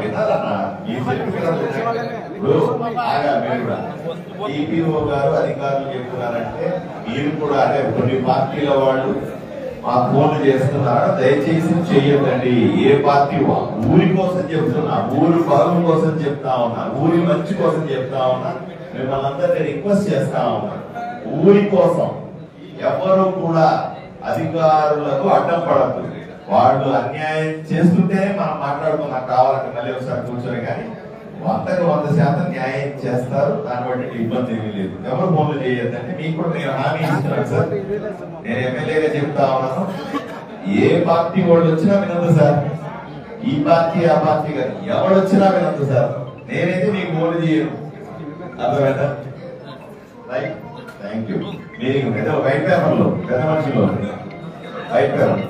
వినాలన్నా ఈ ఇప్పుడు ఆగా మీరు కూడా టీపీఓ గారు అధికారులు చెప్తున్నారంటే మీరు కూడా అదే కొన్ని పార్టీల వాళ్ళు మా ఫోన్లు చేస్తున్నారా, దయచేసి చెయ్యకండి. ఏ పార్టీ ఊరి కోసం చెప్తున్నా, ఊరి పరువు కోసం చెప్తా ఉన్నా, ఊరి మంచి కోసం చెప్తా ఉన్నా, మిమ్మల్ని అందరినీ రిక్వెస్ట్ చేస్తా ఉన్నా. ఊరి కోసం ఎవరు కూడా అధికారులకు అడ్డం పడద్దు. వాళ్ళు అన్యాయం చేస్తుంటేనే మనం మాట్లాడుకున్నాం. కావాలంటే మళ్ళీ ఒకసారి కూర్చొని, కానీ 100% న్యాయం చేస్తారు. దాన్ని బట్టి ఇబ్బంది ఏమీ లేదు. ఎవరు ఫోన్లు చేయొద్దంటే మీకు కూడా నేను హామీ ఇస్తున్నాను సార్. నేను ఎమ్మెల్యేగా చెప్తా ఉన్నాను, ఏ పార్టీ వాళ్ళు వచ్చినా వినొద్దు సార్. ఈ పార్టీ ఆ పార్టీ కానీ ఎవరు వచ్చినా వినొద్దు సార్. నేనైతే మీకు ఫోన్లు చేయను. అర్థమైందా? Right, thank you. మీరు ఏదో వైట్ పేపర్లో పెద్ద మనుషులు వైట్ పేపర్